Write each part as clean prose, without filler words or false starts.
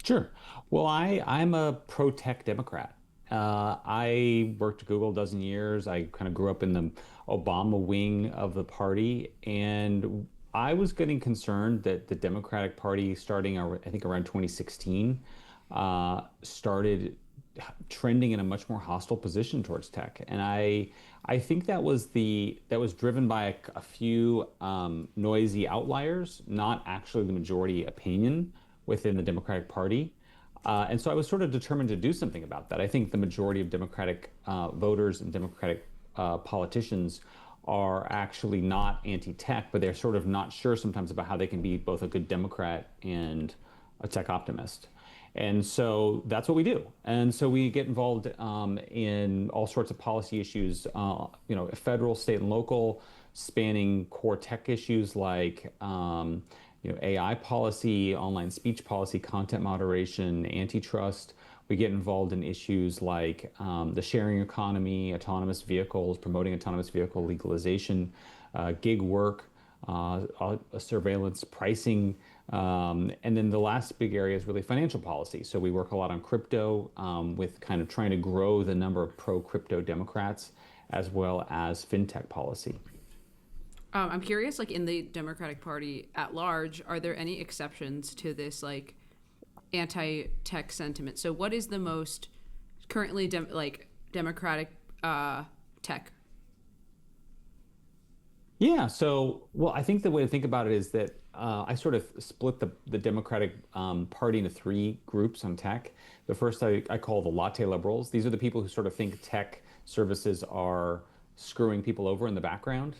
Sure. Well, I'm a pro-tech Democrat. I worked at Google a dozen years. I kind of grew up in the Obama wing of the party, and I was getting concerned that the Democratic Party, starting I think around 2016, started trending in a much more hostile position towards tech. And I think that was driven by a few noisy outliers, not actually the majority opinion within the Democratic Party. And so I was sort of determined to do something about that. I think the majority of Democratic voters and Democratic politicians are actually not anti-tech, but they're sort of not sure sometimes about how they can be both a good Democrat and a tech optimist. And so that's what we do. And so we get involved in all sorts of policy issues, federal, state, and local, spanning core tech issues like AI policy, online speech policy, content moderation, antitrust. We get involved in issues like the sharing economy, autonomous vehicles, promoting autonomous vehicle legalization, gig work, surveillance, pricing, and then the last big area is really financial policy. So we work a lot on crypto, with kind of trying to grow the number of pro-crypto Democrats, as well as fintech policy. I'm curious, like in the Democratic Party at large, are there any exceptions to this like anti-tech sentiment? So, what is the most currently Democratic tech? Yeah, so, well, I think the way to think about it is that I sort of split the Democratic Party into three groups on tech. The first I call the latte liberals. These are the people who sort of think tech services are screwing people over in the background,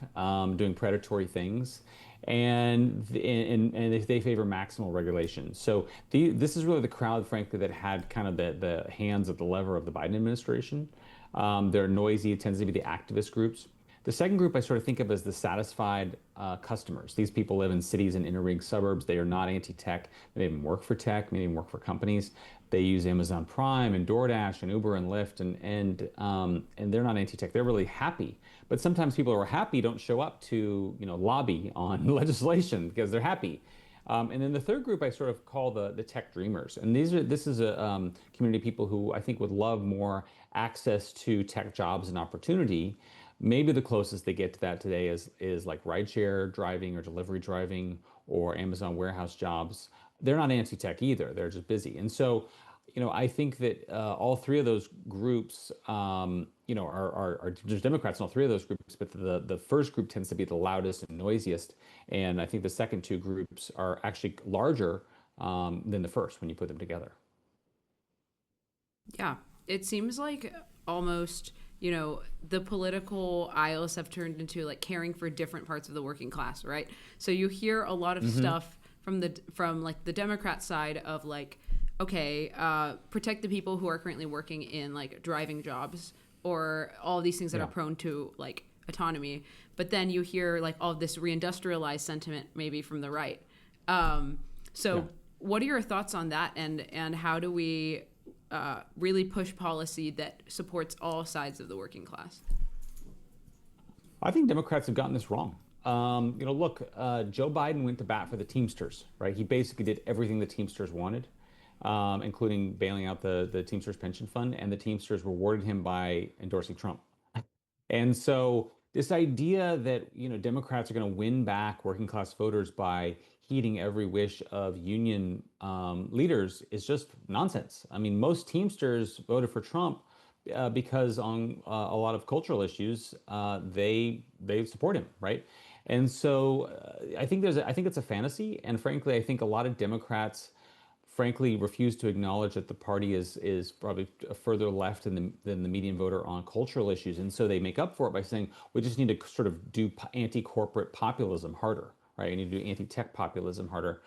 doing predatory things, and they favor maximal regulation. So this is really the crowd, frankly, that had kind of the hands of the lever of the Biden administration. They're noisy. It tends to be the activist groups. The second group I sort of think of as the satisfied customers. These people live in cities and inner ring suburbs. They are not anti-tech. They even work for tech. They even work for companies. They use Amazon Prime and DoorDash and Uber and Lyft, and they're not anti-tech. They're really happy. But sometimes people who are happy don't show up to lobby on legislation because they're happy. And then the third group I sort of call the tech dreamers, and this is a community of people who I think would love more access to tech jobs and opportunity. Maybe the closest they get to that today is like rideshare driving or delivery driving or Amazon warehouse jobs. They're not anti-tech either. They're just busy. And so, I think that all three of those groups, are there's Democrats in all three of those groups, but the first group tends to be the loudest and noisiest, and I think the second two groups are actually larger than the first when you put them together. Yeah, it seems like almost, the political aisles have turned into like caring for different parts of the working class, right? So you hear a lot of stuff from like the Democrat side of like, okay, protect the people who are currently working in like driving jobs or all these things that are Yeah. prone to like autonomy. But then you hear like all this reindustrialized sentiment maybe from the right. Yeah. So what are your thoughts on that, and how do we really push policy that supports all sides of the working class? I think Democrats have gotten this wrong. Look, Joe Biden went to bat for the Teamsters, right? He basically did everything the Teamsters wanted, including bailing out the Teamsters pension fund, and the Teamsters rewarded him by endorsing Trump. And so this idea that, Democrats are going to win back working class voters by heeding every wish of union leaders is just nonsense. I mean, most Teamsters voted for Trump because on a lot of cultural issues, they support him, right? And so I think it's a fantasy, and frankly, I think a lot of Democrats frankly refuse to acknowledge that the party is probably further left than the median voter on cultural issues. And so they make up for it by saying we just need to sort of do anti-corporate populism harder, right? We need to do anti-tech populism harder.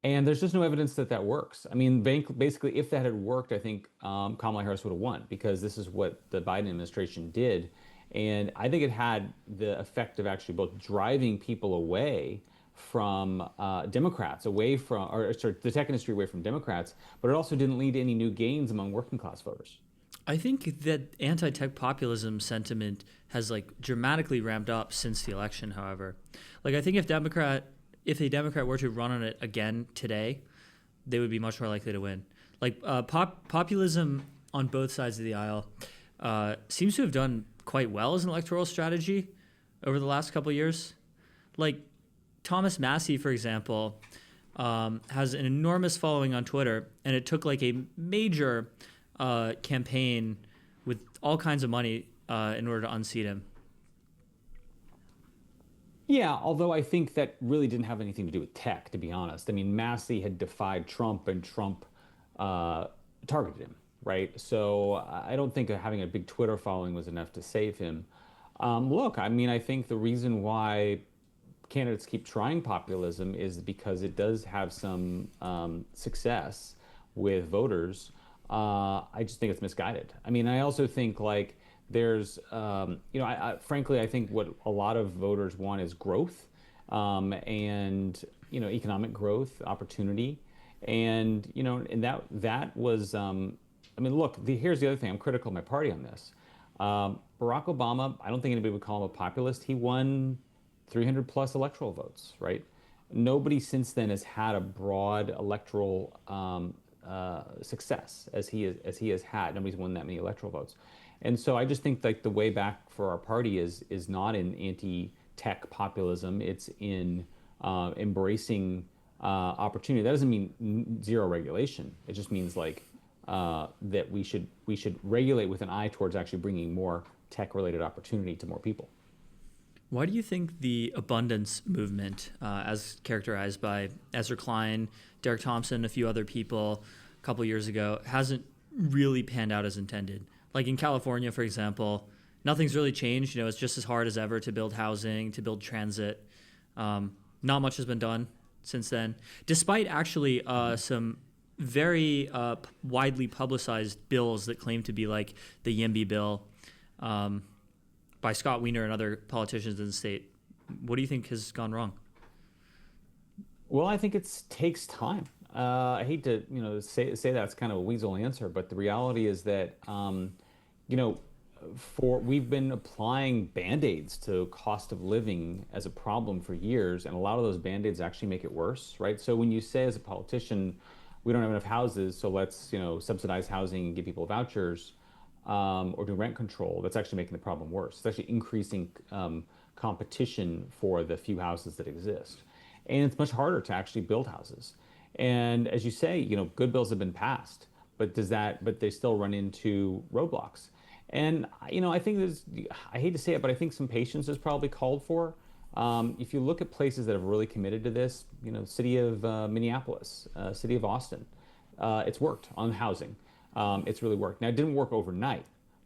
And there's just no evidence that that works. I mean, basically, if that had worked, I think Kamala Harris would have won, because this is what the Biden administration did. And I think it had the effect of actually both driving people away from Democrats, away from, or sorry, the tech industry away from Democrats, but it also didn't lead to any new gains among working class voters. I think that anti-tech populism sentiment has like dramatically ramped up since the election, however. Like I think if a Democrat were to run on it again today, they would be much more likely to win. Like populism on both sides of the aisle seems to have done quite well as an electoral strategy over the last couple of years. Like Thomas Massey, for example, has an enormous following on Twitter, and it took like a major campaign with all kinds of money in order to unseat him. Yeah, although I think that really didn't have anything to do with tech, to be honest. I mean, Massey had defied Trump, and Trump uh, targeted him, right? So I don't think having a big Twitter following was enough to save him. Look, I mean, I think the reason why candidates keep trying populism is because it does have some success with voters. I just think it's misguided. I mean, I also think like there's, frankly, I think what a lot of voters want is growth, and economic growth, opportunity, and that was. I mean, look, here's the other thing. I'm critical of my party on this. Barack Obama, I don't think anybody would call him a populist. He won 300 plus electoral votes, right? Nobody since then has had a broad electoral success as he has had. Nobody's won that many electoral votes, and so I just think like the way back for our party is not in anti-tech populism. It's in embracing opportunity. That doesn't mean zero regulation. It just means like that we should regulate with an eye towards actually bringing more tech-related opportunity to more people. Why do you think the abundance movement, as characterized by Ezra Klein, Derek Thompson, a few other people a couple years ago, hasn't really panned out as intended? Like in California, for example, nothing's really changed. It's just as hard as ever to build housing, to build transit. Not much has been done since then, despite actually some very widely publicized bills that claim to be like the YIMBY bill. By Scott Wiener and other politicians in the state. What do you think has gone wrong? Well, I think it takes time. I hate to, say that's kind of a weasel answer, but the reality is that, we've been applying band-aids to cost of living as a problem for years, and a lot of those band-aids actually make it worse, right? So when you say as a politician, we don't have enough houses, so let's, subsidize housing and give people vouchers, or do rent control, that's actually making the problem worse. It's actually increasing competition for the few houses that exist. And it's much harder to actually build houses. And as you say, good bills have been passed, but they still run into roadblocks. And, I think I hate to say it, but I think some patience is probably called for. If you look at places that have really committed to this, city of Minneapolis, city of Austin, it's worked on housing. It's really worked. Now, it didn't work overnight,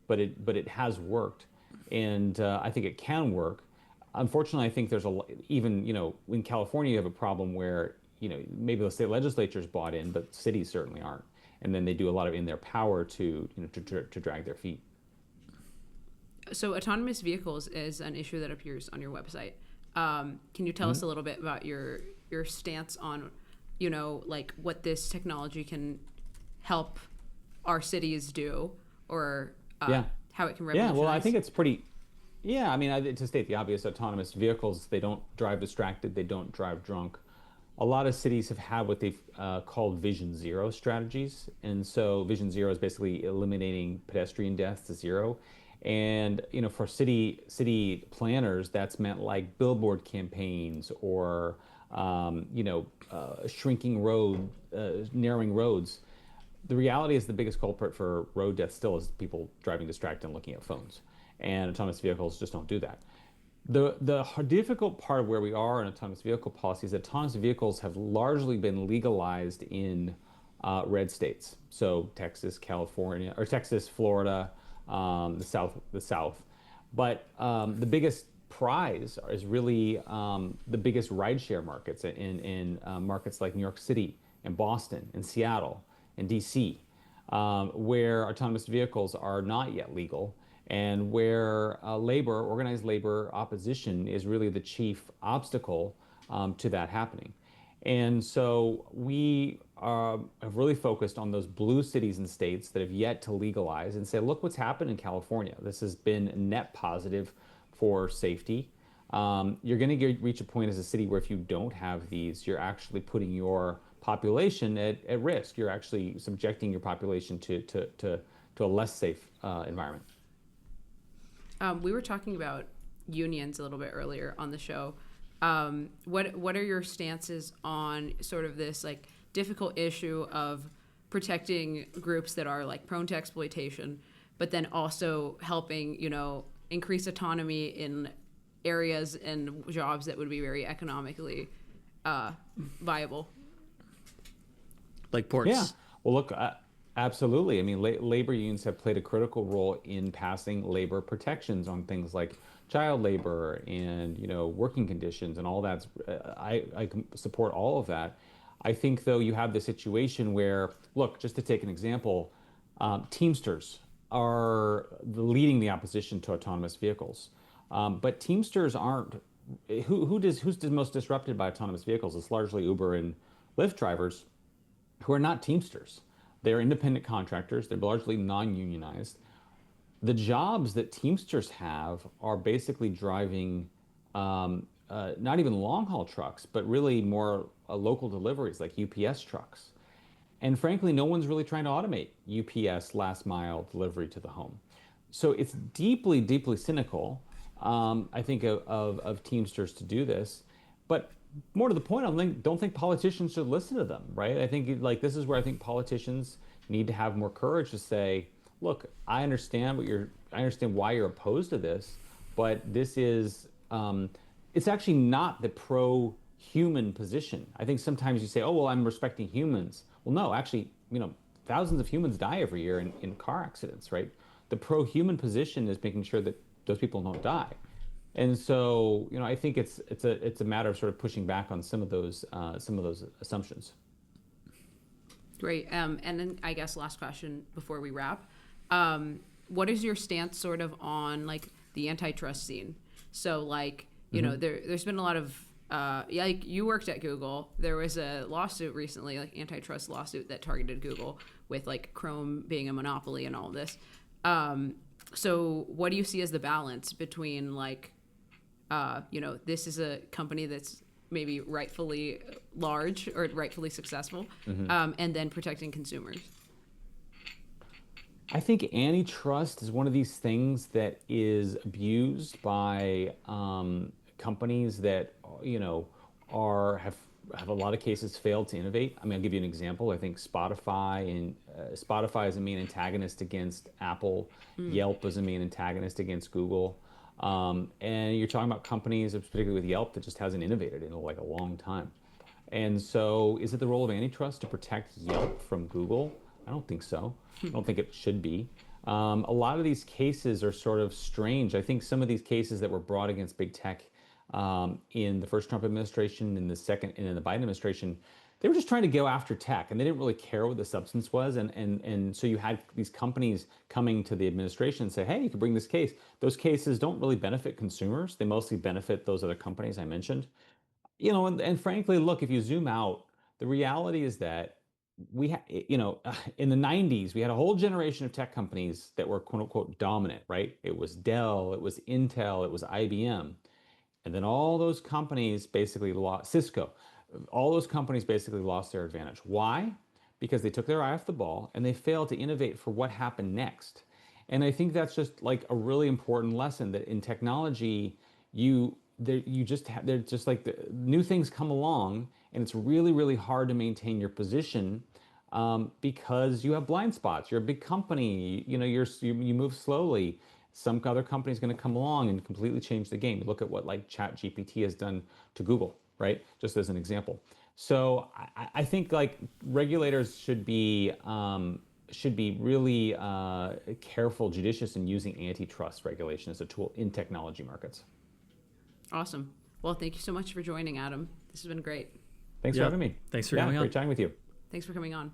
but it has worked, and I think it can work. Unfortunately, I think there's even in California you have a problem where maybe the state legislature's bought in, but cities certainly aren't, and then they do a lot of in their power to to drag their feet. So autonomous vehicles is an issue that appears on your website. Can you tell us a little bit about your stance on like what this technology can help our cities do, or how it can revolutionize? Yeah, well, I think it's pretty. Yeah, I mean, to state the obvious, autonomous vehicles, they don't drive distracted, they don't drive drunk. A lot of cities have had what they've called Vision Zero strategies, and so Vision Zero is basically eliminating pedestrian deaths to zero. And for city planners, that's meant like billboard campaigns or shrinking narrowing roads. The reality is the biggest culprit for road death still is people driving distracted and looking at phones. And autonomous vehicles just don't do that. The difficult part of where we are in autonomous vehicle policy is that autonomous vehicles have largely been legalized in red states. So Texas, California, or Texas, Florida, the South. But the biggest prize is really the biggest rideshare markets in markets like New York City and Boston and Seattle and DC, where autonomous vehicles are not yet legal, and where organized labor opposition is really the chief obstacle to that happening. And so we have really focused on those blue cities and states that have yet to legalize and say, look what's happened in California. This has been net positive for safety. You're going to reach a point as a city where if you don't have these, you're actually putting your population at risk. You're actually subjecting your population to a less safe environment. We were talking about unions a little bit earlier on the show. What are your stances on sort of this like difficult issue of protecting groups that are like prone to exploitation, but then also helping, increase autonomy in areas and jobs that would be very economically viable? Like ports. Yeah. Well, look, absolutely. I mean, labor unions have played a critical role in passing labor protections on things like child labor and working conditions and all that. I can support all of that. I think though you have the situation where, look, just to take an example, Teamsters are leading the opposition to autonomous vehicles, but Teamsters aren't. Who's most disrupted by autonomous vehicles? It's largely Uber and Lyft drivers who are not Teamsters. They're independent contractors. They're largely non-unionized. The jobs that Teamsters have are basically driving not even long haul trucks, but really more local deliveries like UPS trucks. And frankly, no one's really trying to automate UPS last mile delivery to the home. So it's deeply, deeply cynical, I think, of Teamsters to do this. But more to the point, don't think politicians should listen to them, right? I think like this is where I think politicians need to have more courage to say, look, I understand why you're opposed to this, but this is it's actually not the pro-human position. I think sometimes you say, oh well, I'm respecting humans. Well, no, actually, thousands of humans die every year in car accidents, right? The pro-human position is making sure that those people don't die. And so, I think it's a matter of sort of pushing back on some of those assumptions. Great. And then I guess last question before we wrap. What is your stance sort of on like the antitrust scene? So like, there's been a lot of, like you worked at Google. There was a lawsuit recently, like antitrust lawsuit that targeted Google with like Chrome being a monopoly and all of this. So what do you see as the balance between like, this is a company that's maybe rightfully large or rightfully successful, and then protecting consumers? I think antitrust is one of these things that is abused by companies that have a lot of cases failed to innovate. I mean, I'll give you an example. I think Spotify is a main antagonist against Apple. Yelp is a main antagonist against Google. And you're talking about companies, particularly with Yelp, that just hasn't innovated in like a long time. And so is it the role of antitrust to protect Yelp from Google? I don't think so. I don't think it should be. A lot of these cases are sort of strange. I think some of these cases that were brought against big tech in the first Trump administration, in the second, and in the Biden administration, they were just trying to go after tech, and they didn't really care what the substance was. And so you had these companies coming to the administration and say, hey, you could bring this case. Those cases don't really benefit consumers. They mostly benefit those other companies I mentioned. And frankly, look, if you zoom out, the reality is that in the 90s, we had a whole generation of tech companies that were quote unquote dominant, right? It was Dell, it was Intel, it was IBM. And then all those companies basically lost, Cisco, all those companies basically lost their advantage. Why? Because they took their eye off the ball and they failed to innovate for what happened next. And I think that's just like a really important lesson that in technology, they're just like the new things come along and it's really, really hard to maintain your position because you have blind spots. You're a big company, you move slowly. Some other company is going to come along and completely change the game. Look at what like ChatGPT has done to Google, right? Just as an example. So I think like regulators should be really careful, judicious in using antitrust regulation as a tool in technology markets. Awesome. Well, thank you so much for joining, Adam. This has been great. Thanks for having me. Thanks for coming on. Great chatting with you. Thanks for coming on.